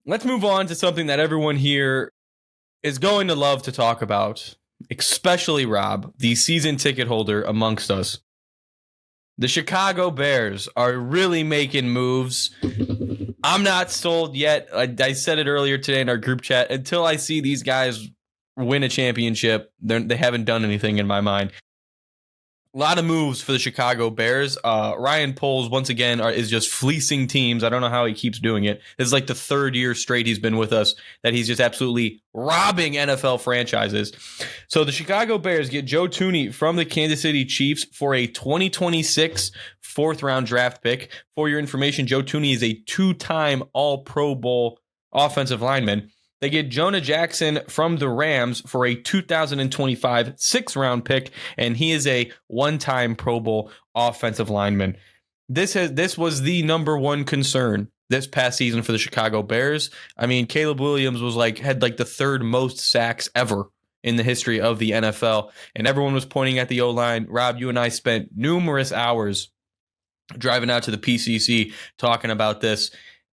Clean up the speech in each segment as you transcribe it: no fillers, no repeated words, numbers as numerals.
let's move on to something that everyone here is going to love to talk about, especially Rob, the season ticket holder amongst us. The Chicago Bears are really making moves. I'm not sold yet. I said it earlier today in our group chat. Until I see these guys win a championship, they haven't done anything in my mind. A lot of moves for the Chicago Bears. Ryan Poles, once again, is just fleecing teams. I don't know how he keeps doing it. This is like the third year straight he's been with us that he's just absolutely robbing NFL franchises. So the Chicago Bears get Joe Thuney from the Kansas City Chiefs for a 2026 fourth-round draft pick. For your information, Joe Thuney is a two-time All-Pro Bowl offensive lineman. They get Jonah Jackson from the Rams for a 2025 sixth-round pick, and he is a one-time Pro Bowl offensive lineman. This was the number one concern this past season for the Chicago Bears. I mean, Caleb Williams had the third most sacks ever in the history of the NFL, and everyone was pointing at the O-line. Rob, you and I spent numerous hours driving out to the PCC talking about this.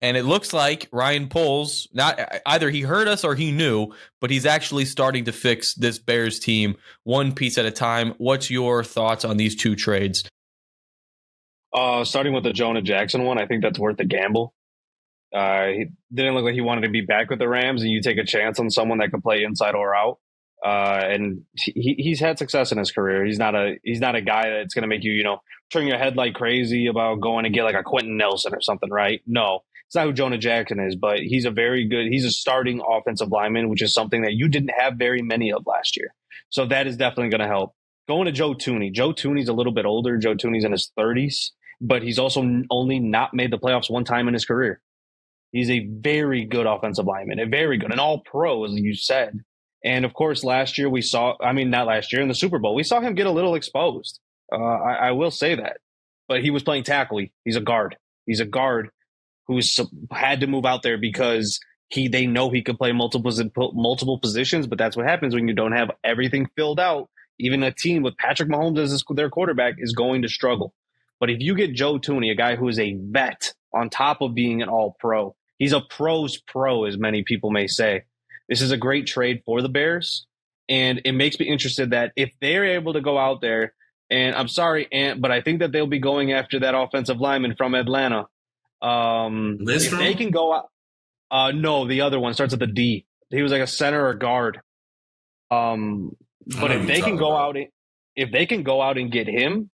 And it looks like Ryan Poles, not either he heard us or he knew, but he's actually starting to fix this Bears team one piece at a time. What's your thoughts on these two trades? Starting with the Jonah Jackson one, I think that's worth a gamble. He didn't look like he wanted to be back with the Rams, and you take a chance on someone that could play inside or out. And he's had success in his career. He's not a guy that's going to make you, turn your head like crazy about going to get like a Quentin Nelson or something, right? No. It's not who Jonah Jackson is, but he's a starting offensive lineman, which is something that you didn't have very many of last year. So that is definitely going to help. Going to Joe Thuney. Joe Thuney's a little bit older. Joe Thuney's in his 30s, but he's also only not made the playoffs one time in his career. He's a very good offensive lineman, an all-pro, as you said. And of course, in the Super Bowl, we saw him get a little exposed. I will say that. But he was playing tackle. He's a guard. He's a guard who's had to move out there because they know he could play multiple positions, but that's what happens when you don't have everything filled out. Even a team with Patrick Mahomes as their quarterback is going to struggle. But if you get Joe Thuney, a guy who is a vet on top of being an all-pro, he's a pro's pro, as many people may say. This is a great trade for the Bears, and it makes me interested that if they're able to go out there, and I'm sorry, but I think that they'll be going after that offensive lineman from Atlanta. If they can go out, no, the other one starts with a D. He was like a center or guard. But if they can go out and get him,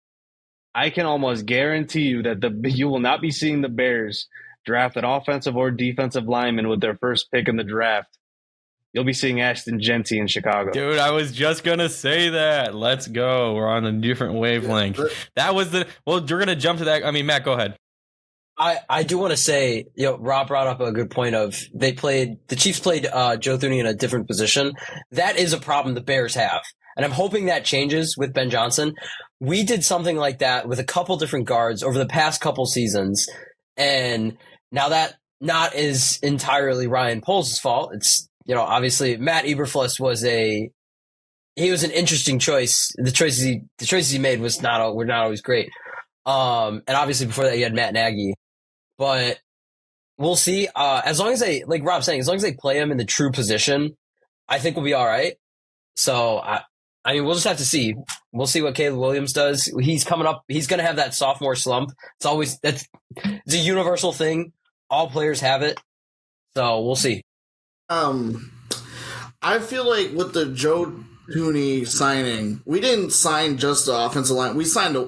I can almost guarantee you that you will not be seeing the Bears draft an offensive or defensive lineman with their first pick in the draft. You'll be seeing Ashton Genty in Chicago. Dude, I was just going to say that. Let's go. We're on a different wavelength. We're going to jump to that. I mean, Matt, go ahead. I do want to say, Rob brought up a good point of the Chiefs played Joe Thuney in a different position. That is a problem the Bears have. And I'm hoping that changes with Ben Johnson. We did something like that with a couple different guards over the past couple seasons. And now that not is entirely Ryan Poles' fault. It's, obviously Matt Eberflus was an interesting choice. The choices he made were not always great. And obviously before that you had Matt Nagy. But we'll see. As long as like Rob's saying, as long as they play him in the true position, I think we'll be all right. So, we'll just have to see. We'll see what Caleb Williams does. He's coming up. He's going to have that sophomore slump. It's a universal thing. All players have it. So we'll see. I feel like with the Joe Thuney signing, we didn't sign just the offensive line. We signed a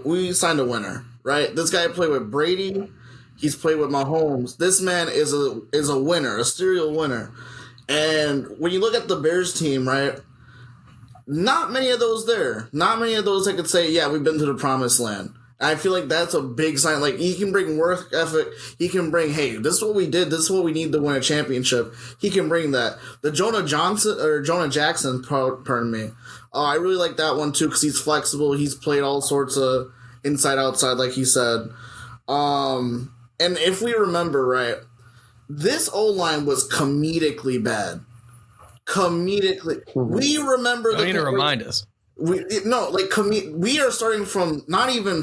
winner, right? This guy played with Brady. He's played with Mahomes. This man is a winner, a serial winner. And when you look at the Bears team, right, not many of those there. Not many of those I could say, yeah, we've been to the promised land. And I feel like that's a big sign. Like, he can bring work ethic. He can bring, hey, this is what we did. This is what we need to win a championship. He can bring that. The Jonah Jackson, pardon me. I really like that one, too, because he's flexible. He's played all sorts of inside, outside, like he said. And if we remember right, this O-line was comedically bad. We remember Don't need to remind us. We are starting from not even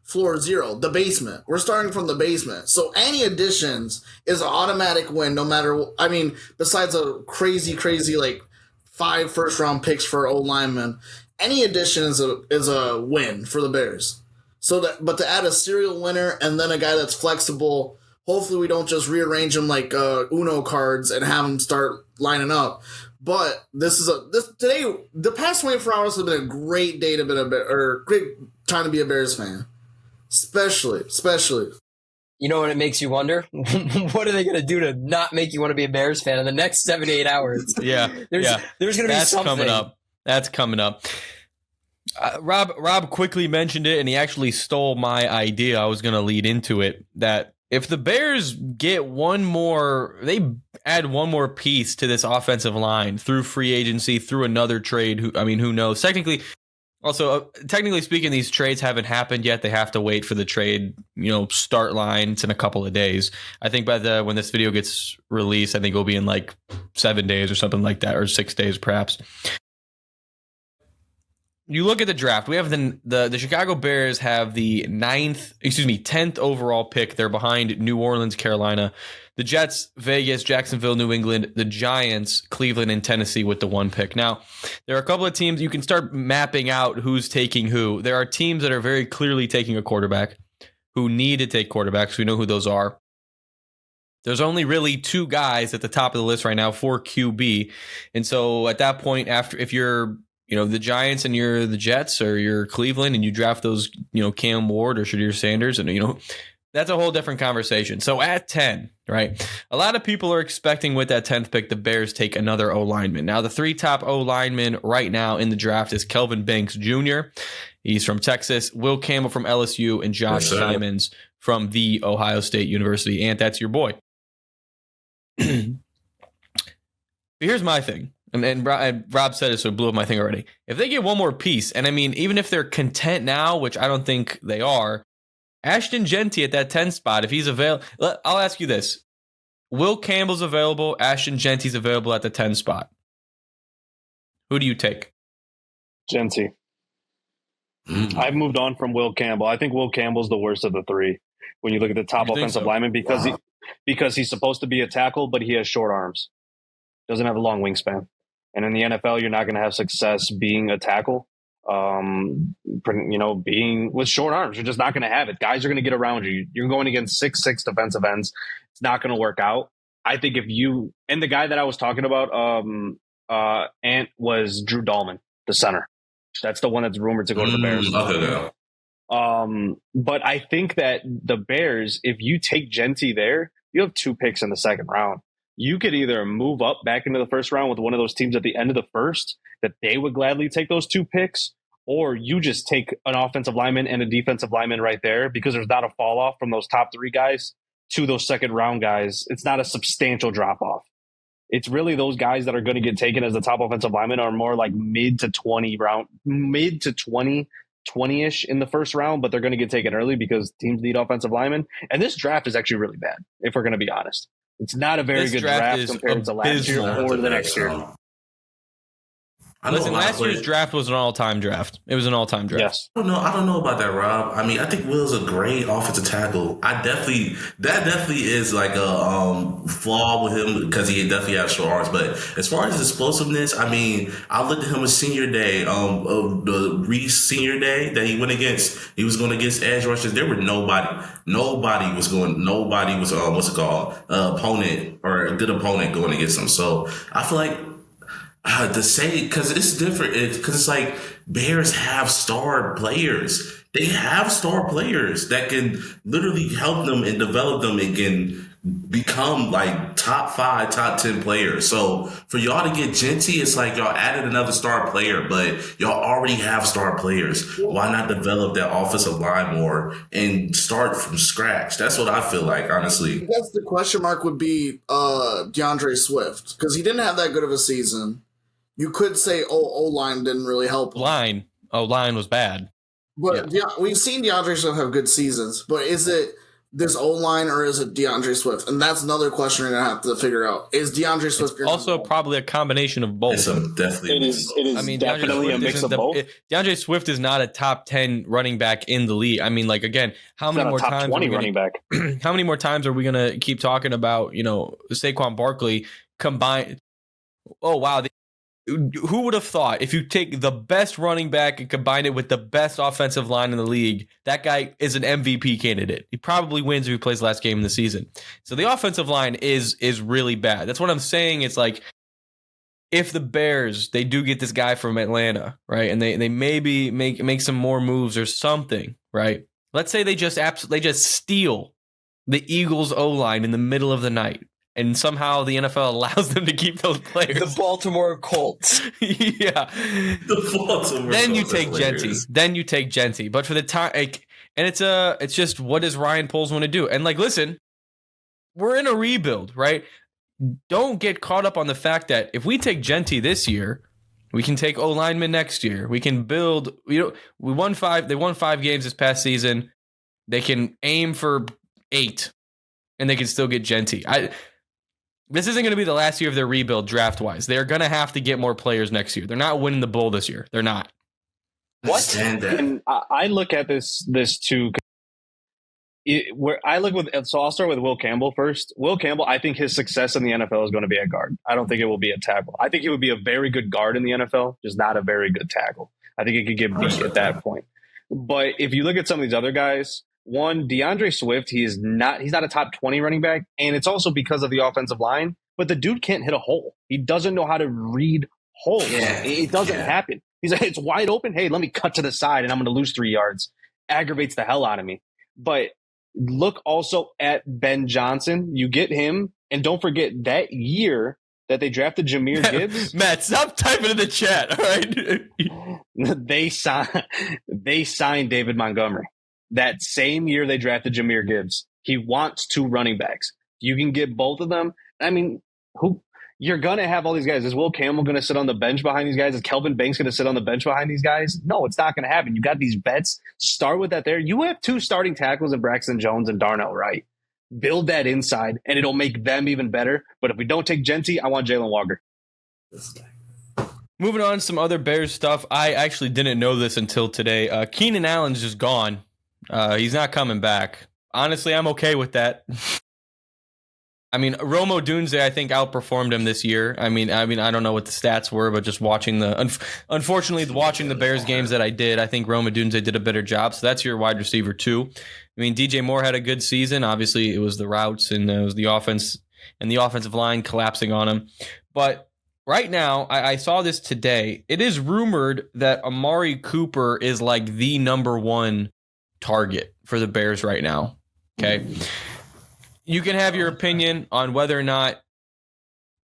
floor zero, the basement. We're starting from the basement. So any additions is an automatic win no matter, I mean, besides a crazy, like 5 first-round picks for O linemen, any addition is a win for the Bears. But to add a serial winner and then a guy that's flexible, hopefully we don't just rearrange them like Uno cards and have them start lining up. But today, the past 24 hours has been a great day to be great time to be a Bears fan, especially. You know what it makes you wonder? What are they going to do to not make you want to be a Bears fan in the next 7 to 8 hours? Yeah, there's going to be something That's coming up. Rob quickly mentioned it, and he actually stole my idea. I was going to lead into it that if the Bears get they add one more piece to this offensive line through free agency, through another trade. Who knows? Technically speaking, these trades haven't happened yet. They have to wait for the trade, start lines in a couple of days. I think when this video gets released, I think it'll be in like 7 days or something like that, or 6 days perhaps. You look at the draft. We have the Chicago Bears have the 10th overall pick. They're behind New Orleans, Carolina, the Jets, Vegas, Jacksonville, New England, the Giants, Cleveland, and Tennessee with the 1 pick. Now, there are a couple of teams you can start mapping out who's taking who. There are teams that are very clearly taking a quarterback, who need to take quarterbacks. We know who those are. There's only really 2 guys at the top of the list right now for QB. And so at that point, if you're the Giants and you're the Jets, or you're Cleveland and you draft those, Cam Ward or Shadir Sanders, and that's a whole different conversation. So at 10, right, a lot of people are expecting with that 10th pick, the Bears take another O lineman. Now, the 3 top O linemen right now in the draft is Kelvin Banks Jr. He's from Texas, Will Campbell from LSU, and Josh Simons from the Ohio State University. And that's your boy. But here's my thing. And Rob said it, so it blew up my thing already. If they get one more piece, and even if they're content now, which I don't think they are, Ashton Genty at that 10 spot, if he's available, I'll ask you this. Will Campbell's available, Ashton Genty's available at the 10 spot. Who do you take? Genty. I've moved on from Will Campbell. I think Will Campbell's the worst of the 3 when you look at the top offensive lineman because he's supposed to be a tackle, but he has short arms. Doesn't have a long wingspan. And in the NFL, you're not going to have success being a tackle, being with short arms. You're just not going to have it. Guys are going to get around you. You're going against 6'6" defensive ends. It's not going to work out. I think and the guy that I was talking about, Ant, was Drew Dahlman, the center. That's the one that's rumored to go to the Bears. But I think that the Bears, if you take Genty there, you have 2 picks in the 2nd round. You could either move up back into the 1st round with one of those teams at the end of the 1st that they would gladly take those 2 picks, or you just take an offensive lineman and a defensive lineman right there, because there's not a fall off from those top 3 guys to those 2nd round guys. It's not a substantial drop off. It's really those guys that are going to get taken as the top offensive lineman are more like mid to 20-ish in the 1st round, but they're going to get taken early because teams need offensive linemen. And this draft is actually really bad, if we're going to be honest. It's not a very good draft compared to last year or the next year. Listen, last year's draft was an all-time draft. It was an all-time draft. Yes. I don't know about that, Rob. I think Will's a great offensive tackle. That definitely is like a flaw with him, because he definitely has short arms. But as far as explosiveness, I looked at him his senior day, the Reese senior day that he went against. He was going against edge rushers. There were nobody was opponent or a good opponent going against him. So I feel like, to say, because it's different, because it's like Bears have star players. They have star players that can literally help them and develop them and can become like top 5, top 10 players. So for y'all to get Genty, it's like y'all added another star player, but y'all already have star players. Why not develop that offensive line more and start from scratch? That's what I feel like, honestly. I guess the question mark would be DeAndre Swift, because he didn't have that good of a season. You could say, O-line didn't really help him. O-line was bad. But yeah, we've seen DeAndre Swift have good seasons. But is it this O-line or is it DeAndre Swift? And that's another question you're going to have to figure out. Is DeAndre Swift also probably a combination of both? Definitely. It is I mean, definitely a mix of both. DeAndre Swift is not a top 10 running back in the league. I mean, like, again, how He's many not more a top times 20 running back. how many more times are we going to keep talking about, Saquon Barkley combined? Oh, wow. Who would have thought if you take the best running back and combine it with the best offensive line in the league, that guy is an MVP candidate. He probably wins if he plays last game in the season. So the offensive line is really bad. That's what I'm saying. It's like if the Bears, they do get this guy from Atlanta, right, and they maybe make some more moves or something, right? Let's say they just steal the Eagles O-line in the middle of the night. And somehow the NFL allows them to keep those players. The Baltimore Colts. Yeah. The Baltimore Then you Colts take are Genty. hilarious. Then you take Genty. But for the time, and it's just what does Ryan Poles want to do? And listen, we're in a rebuild, right? Don't get caught up on the fact that if we take Genty this year, we can take O-lineman next year. We can build. They won 5 games this past season. They can aim for 8, and they can still get Genty. This isn't going to be the last year of their rebuild draft-wise. They're going to have to get more players next year. They're not winning the bowl this year. They're not. What? And I look at this too. So I'll start with Will Campbell first. Will Campbell, I think his success in the NFL is going to be at guard. I don't think it will be a tackle. I think he would be a very good guard in the NFL, just not a very good tackle. I think he could get beat at that point. But if you look at some of these other guys, one, DeAndre Swift, he's not a top 20 running back, and it's also because of the offensive line, but the dude can't hit a hole. He doesn't know how to read holes. Yeah. It doesn't happen. He's like, it's wide open. Hey, let me cut to the side and I'm going to lose 3 yards. Aggravates the hell out of me. But look also at Ben Johnson. You get him, and don't forget that year that they drafted Jahmyr Gibbs. Matt, stop typing in the chat, all right? They signed David Montgomery. That same year they drafted Jahmyr Gibbs. He wants 2 running backs. You can get both of them. I mean, you're going to have all these guys. Is Will Campbell going to sit on the bench behind these guys? Is Kelvin Banks going to sit on the bench behind these guys? No, it's not going to happen. You got these vets. Start with that there. You have 2 starting tackles in Braxton Jones and Darnell Wright. Build that inside, and it'll make them even better. But if we don't take Genty, I want Jalen Walker. Moving on to some other Bears stuff. I actually didn't know this until today. Keenan Allen's just gone. He's not coming back. Honestly, I'm okay with that. I mean, Rome Odunze, I think, outperformed him this year. I mean, I don't know what the stats were, but just watching unfortunately, watching the Bears games that I did, I think Rome Odunze did a better job. So that's your wide receiver 2. I mean, DJ Moore had a good season. Obviously, it was the routes and it was the offense and the offensive line collapsing on him. But right now, I saw this today. It is rumored that Amari Cooper is like the number 1 target for the Bears right now. Okay. You can have your opinion on whether or not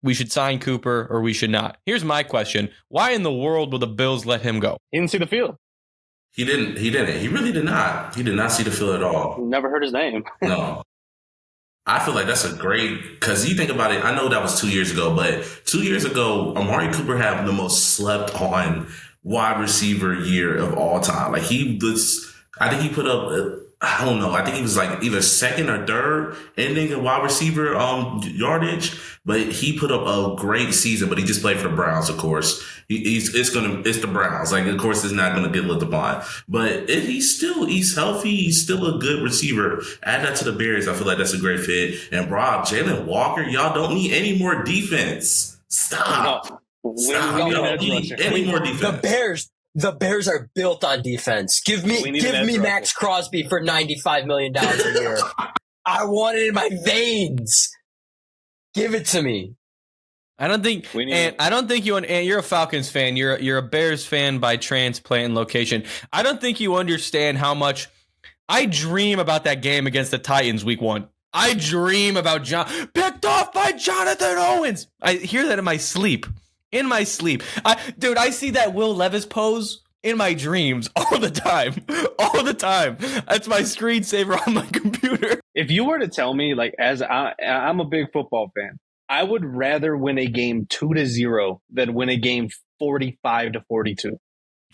we should sign Cooper or we should not. Here's my question. Why in the world will the Bills let him go? He didn't see the field. He didn't. He really did not. He did not see the field at all. Never heard his name. No. I feel like that's a great, because you think about it, I know that was 2 years ago, but 2 years ago, Amari Cooper had the most slept on wide receiver year of all time. Like I think he put up, I don't know, I think he was like either second or third ending in wide receiver yardage, but he put up a great season, but he just played for the Browns, of course. It's the Browns. Like, of course, it's not going to get looked upon, but he's healthy. He's still a good receiver. Add that to the Bears. I feel like that's a great fit. And Rob, Jalen Walker, y'all don't need any more defense. Stop. We don't need any more defense. The Bears are built on defense. Give me Max Crosby for $95 million a year. I want it in my veins. Give it to me. I don't think you're a Falcons fan. You're a Bears fan by transplant and location. I don't think you understand how much I dream about that game against the Titans week 1. I dream about picked off by Jonathan Owens. I hear that in my sleep. I see that Will Levis pose in my dreams all the time. That's my screensaver on my computer. If you were to tell me, like, as I'm a big football fan, I would rather win a game 2-0 than win a game 45-42.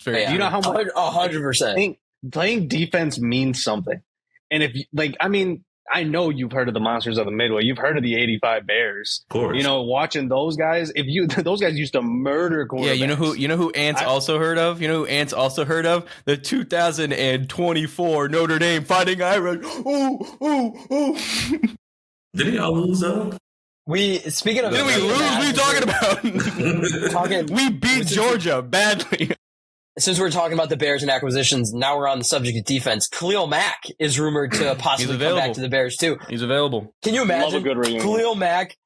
Yeah, you know how much 100%. Playing defense means something. And if, like, I mean, I know you've heard of the monsters of the Midway. You've heard of the '85 Bears. Of course. You know, watching those guys. Those guys used to murder quarterbacks. Yeah, you know who Ant's also heard of? You know who Ant's also heard of? The 2024 Notre Dame Fighting Irish. Ooh. Didn't y'all lose though? Speaking of, Didn't we lose? What are you talking about? We beat Georgia badly. Since we're talking about the Bears and acquisitions, now we're on the subject of defense. Khalil Mack is rumored to possibly come back to the Bears too. He's available. Can you imagine Khalil Mack,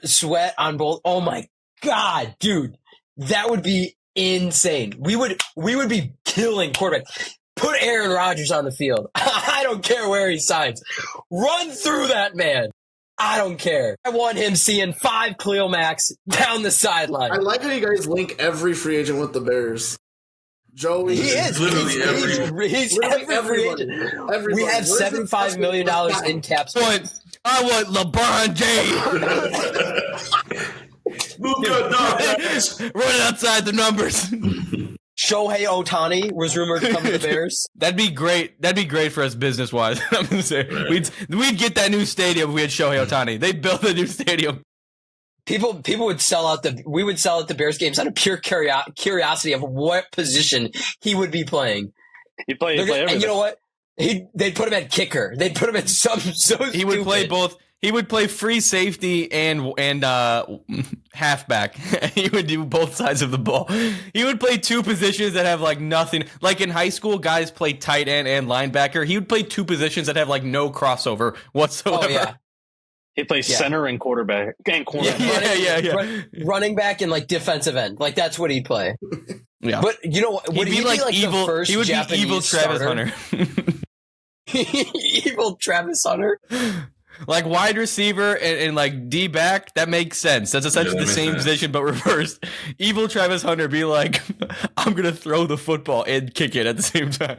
Sweat on both? Oh my God, dude, that would be insane. We would be killing quarterbacks. Put Aaron Rodgers on the field. I don't care where he signs. Run through that man. I don't care. I want him seeing 5 Khalil Macks down the sideline. I like how you guys link every free agent with the Bears. Joey. He is. He's every free agent. Everybody. We have $75 million in cap space. I want LeBron James. Running outside the numbers. Shohei Ohtani was rumored to come to the Bears. That'd be great. That'd be great for us business wise. I'm gonna say we'd get that new stadium if we had Shohei Ohtani. They built a new stadium. People would sell out we would sell out the Bears games out of pure curiosity of what position he would be playing. He'd play everything. And you know what? They'd put him at kicker. They'd put him at so He would play both. He would play free safety and halfback. He would do both sides of the ball. He would play 2 positions that have like nothing. Like in high school, guys play tight end and linebacker. He would play 2 positions that have like no crossover whatsoever. Oh yeah. He plays center and quarterback. Yeah. Running back and like defensive end. Like that's what he'd play. Yeah. But you know what? Would he'd be like evil. The first he would Japanese be evil Travis starter? Hunter. Evil Travis Hunter. Like wide receiver and like D back, that makes sense. That's essentially the same position but reversed. Evil Travis Hunter be like, I'm gonna throw the football and kick it at the same time.